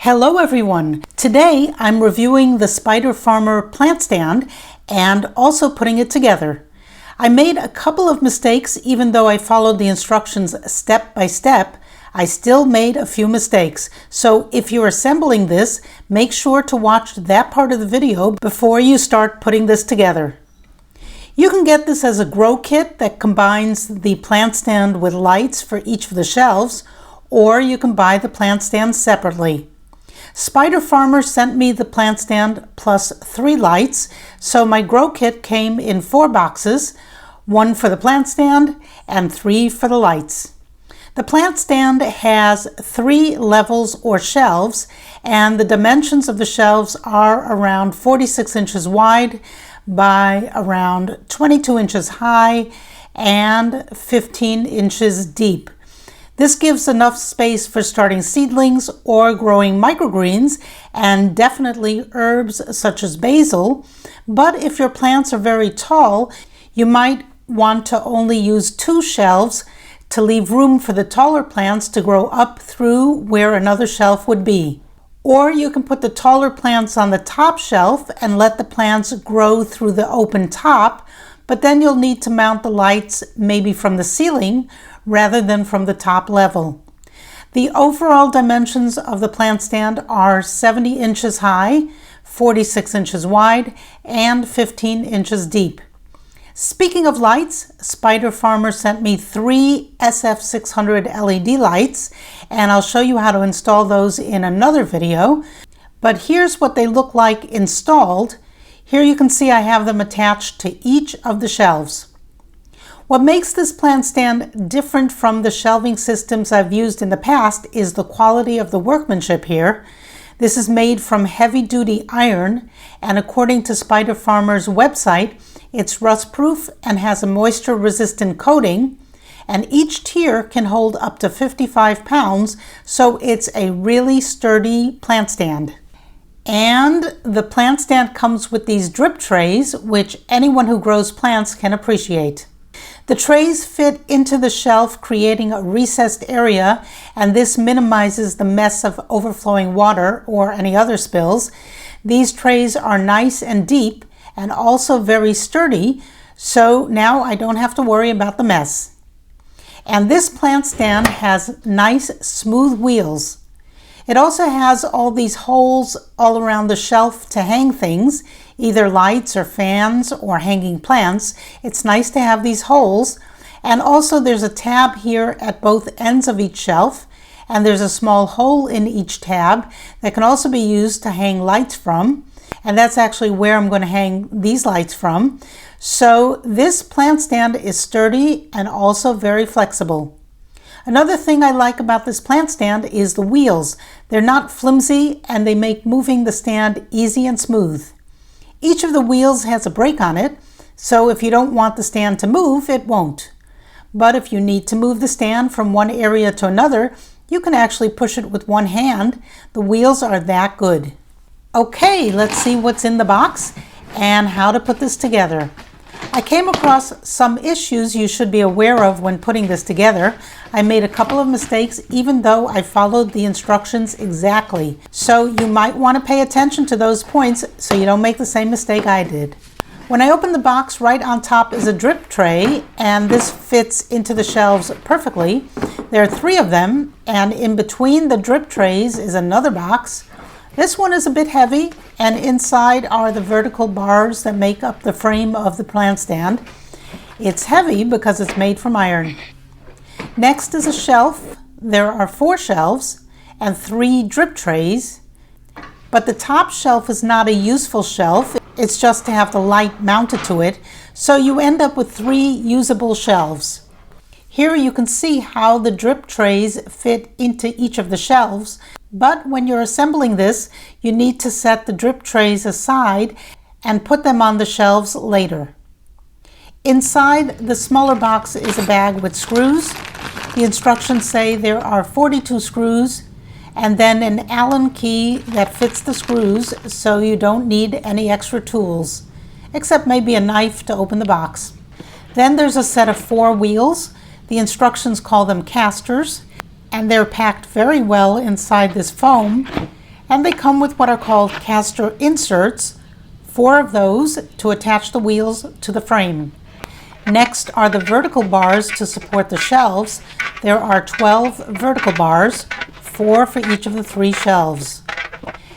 Hello everyone! Today I'm reviewing the Spider Farmer plant stand and also putting it together. I made a couple of mistakes. Even though I followed the instructions step by step, I still made a few mistakes. So if you're assembling this, make sure to watch that part of the video before you start putting this together. You can get this as a grow kit that combines the plant stand with lights for each of the shelves, or you can buy the plant stand separately. Spider Farmer sent me the plant stand plus 3 lights, so my grow kit came in 4 boxes, 1 for the plant stand and 3 for the lights. The plant stand has 3 levels or shelves, and the dimensions of the shelves are around 46 inches wide by around 22 inches high and 15 inches deep. This gives enough space for starting seedlings or growing microgreens and definitely herbs such as basil. But if your plants are very tall, you might want to only use 2 shelves to leave room for the taller plants to grow up through where another shelf would be. Or you can put the taller plants on the top shelf and let the plants grow through the open top, but then you'll need to mount the lights maybe from the ceiling rather than from the top level. The overall dimensions of the plant stand are 70 inches high, 46 inches wide, and 15 inches deep. Speaking of lights, Spider Farmer sent me 3 SF600 LED lights, and I'll show you how to install those in another video. But here's what they look like installed. Here you can see I have them attached to each of the shelves. What makes this plant stand different from the shelving systems I've used in the past is the quality of the workmanship here. This is made from heavy-duty iron, and according to Spider Farmer's website, it's rust-proof and has a moisture-resistant coating, and each tier can hold up to 55 pounds, so it's a really sturdy plant stand. And the plant stand comes with these drip trays, which anyone who grows plants can appreciate. The trays fit into the shelf, creating a recessed area, and this minimizes the mess of overflowing water or any other spills. These trays are nice and deep and also very sturdy, so now I don't have to worry about the mess. And this plant stand has nice smooth wheels. It also has all these holes all around the shelf to hang things, either lights or fans or hanging plants. It's nice to have these holes. And also there's a tab here at both ends of each shelf, and there's a small hole in each tab that can also be used to hang lights from. And that's actually where I'm going to hang these lights from. So this plant stand is sturdy and also very flexible. Another thing I like about this plant stand is the wheels. They're not flimsy and they make moving the stand easy and smooth. Each of the wheels has a brake on it, so if you don't want the stand to move, it won't. But if you need to move the stand from one area to another, you can actually push it with one hand. The wheels are that good. Okay, let's see what's in the box and how to put this together. I came across some issues you should be aware of when putting this together. I made a couple of mistakes even though I followed the instructions exactly. So you might want to pay attention to those points so you don't make the same mistake I did. When I opened the box, right on top is a drip tray, and this fits into the shelves perfectly. There are 3 of them, and in between the drip trays is another box. This one is a bit heavy, and inside are the vertical bars that make up the frame of the plant stand. It's heavy because it's made from iron. Next is a shelf. There are 4 shelves and 3 drip trays, but the top shelf is not a useful shelf. It's just to have the light mounted to it, so you end up with 3 usable shelves. Here you can see how the drip trays fit into each of the shelves, but when you're assembling this, you need to set the drip trays aside and put them on the shelves later. Inside the smaller box is a bag with screws. The instructions say there are 42 screws and then an Allen key that fits the screws, so you don't need any extra tools, except maybe a knife to open the box. Then there's a set of 4 wheels. The instructions call them casters, and they're packed very well inside this foam. And they come with what are called caster inserts, 4 of those to attach the wheels to the frame. Next are the vertical bars to support the shelves. There are 12 vertical bars, 4 for each of the 3 shelves.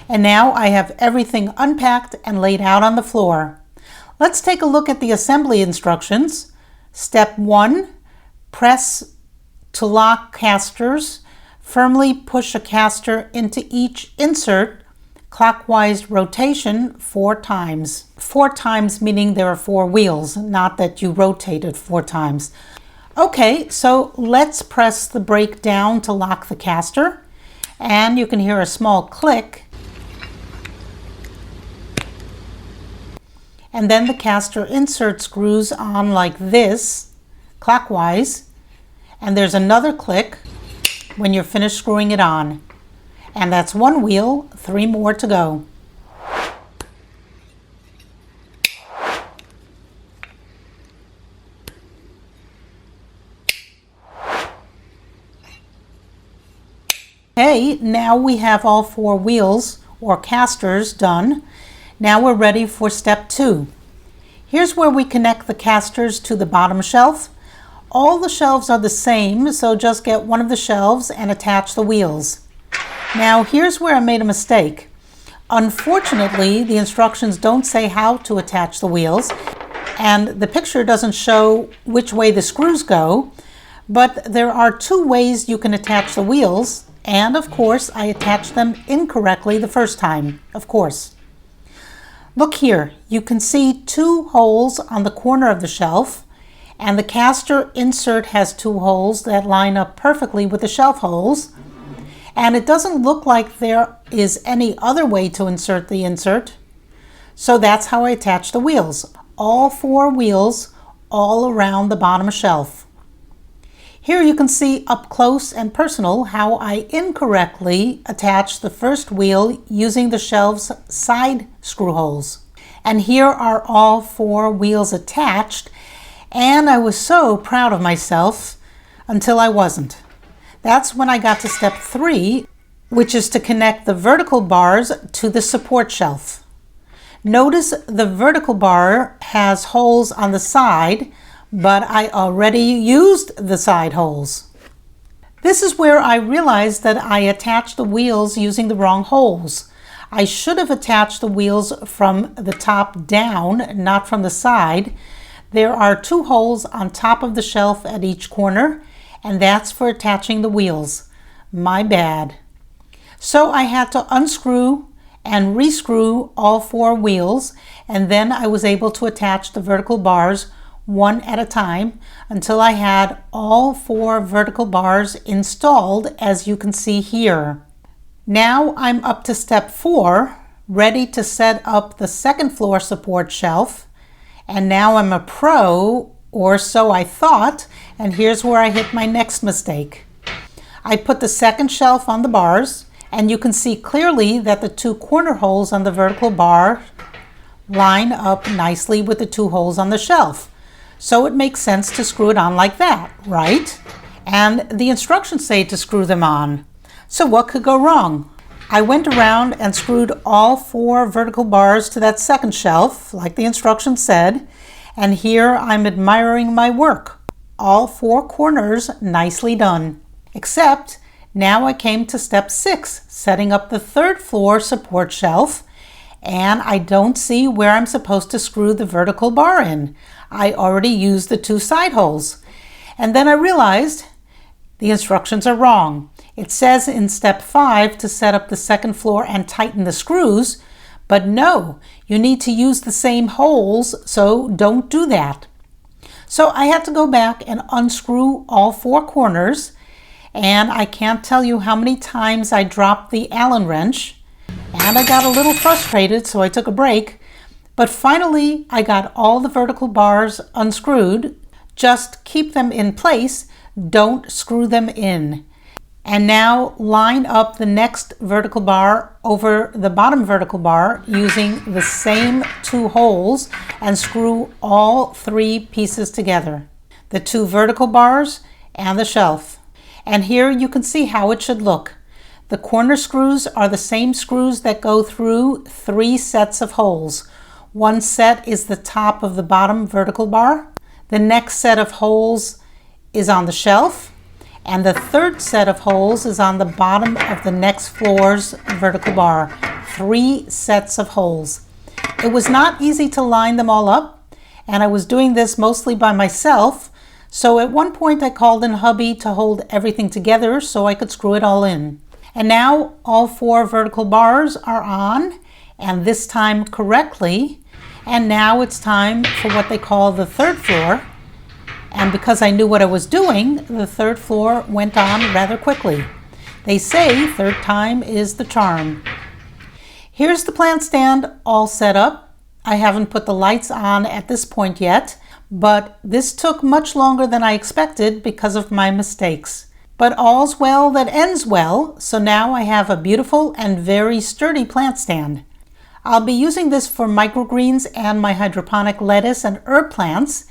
And now I have everything unpacked and laid out on the floor. Let's take a look at the assembly instructions. Step 1, press to lock casters. Firmly push a caster into each insert, clockwise rotation 4 times. 4 times meaning there are 4 wheels, not that you rotate it 4 times. Okay, so let's press the brake down to lock the caster, and you can hear a small click. And then the caster insert screws on like this, clockwise, and there's another click when you're finished screwing it on. And that's 1 wheel, 3 more to go. Okay, now we have all 4 wheels or casters done. Now we're ready for step 2. Here's where we connect the casters to the bottom shelf. All the shelves are the same, so just get one of the shelves and attach the wheels. Now here's where I made a mistake. Unfortunately, the instructions don't say how to attach the wheels, and the picture doesn't show which way the screws go, but there are 2 ways you can attach the wheels, and of course I attached them incorrectly the first time, of course. Look here, you can see 2 holes on the corner of the shelf, and the caster insert has 2 holes that line up perfectly with the shelf holes. And it doesn't look like there is any other way to insert the insert. So that's how I attach the wheels. All 4 wheels all around the bottom shelf. Here you can see up close and personal how I incorrectly attached the first wheel using the shelf's side screw holes. And here are all 4 wheels attached. And I was so proud of myself until I wasn't. That's when I got to step 3, which is to connect the vertical bars to the support shelf. Notice the vertical bar has holes on the side, but I already used the side holes. This is where I realized that I attached the wheels using the wrong holes. I should have attached the wheels from the top down, not from the side. There are 2 holes on top of the shelf at each corner, and that's for attaching the wheels. My bad. So I had to unscrew and rescrew all 4 wheels, and then I was able to attach the vertical bars one at a time until I had all 4 vertical bars installed, as you can see here. Now I'm up to step 4, ready to set up the second floor support shelf. And now I'm a pro, or so I thought, and here's where I hit my next mistake. I put the second shelf on the bars, and you can see clearly that the 2 corner holes on the vertical bar line up nicely with the 2 holes on the shelf. So it makes sense to screw it on like that, right? And the instructions say to screw them on. So what could go wrong? I went around and screwed all 4 vertical bars to that second shelf, like the instructions said, and here I'm admiring my work. All 4 corners nicely done. Except now I came to step 6, setting up the 3rd floor support shelf, and I don't see where I'm supposed to screw the vertical bar in. I already used the 2 side holes. And then I realized the instructions are wrong. It says in step 5 to set up the 2nd floor and tighten the screws, but no, you need to use the same holes, so don't do that. So I had to go back and unscrew all 4 corners, and I can't tell you how many times I dropped the Allen wrench, and I got a little frustrated, so I took a break, but finally I got all the vertical bars unscrewed. Just keep them in place, don't screw them in. And now line up the next vertical bar over the bottom vertical bar using the same 2 holes and screw all 3 pieces together. The 2 vertical bars and the shelf. And here you can see how it should look. The corner screws are the same screws that go through 3 sets of holes. One set is the top of the bottom vertical bar. The next set of holes is on the shelf, and the third set of holes is on the bottom of the next floor's vertical bar. 3 sets of holes. It was not easy to line them all up, and I was doing this mostly by myself, so at one point I called in hubby to hold everything together so I could screw it all in. And now all 4 vertical bars are on, and this time correctly, and now it's time for what they call the third floor. And because I knew what I was doing, the third floor went on rather quickly. They say third time is the charm. Here's the plant stand all set up. I haven't put the lights on at this point yet, but this took much longer than I expected because of my mistakes. But all's well that ends well, so now I have a beautiful and very sturdy plant stand. I'll be using this for microgreens and my hydroponic lettuce and herb plants,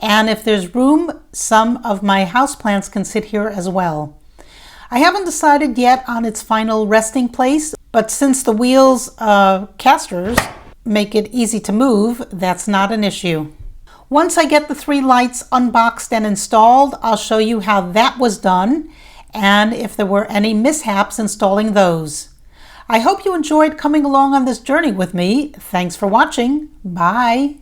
and if there's room, some of my houseplants can sit here as well. I haven't decided yet on its final resting place, but since the wheels casters make it easy to move, that's not an issue. Once I get the 3 lights unboxed and installed, I'll show you how that was done and if there were any mishaps installing those. I hope you enjoyed coming along on this journey with me. Thanks for watching. Bye.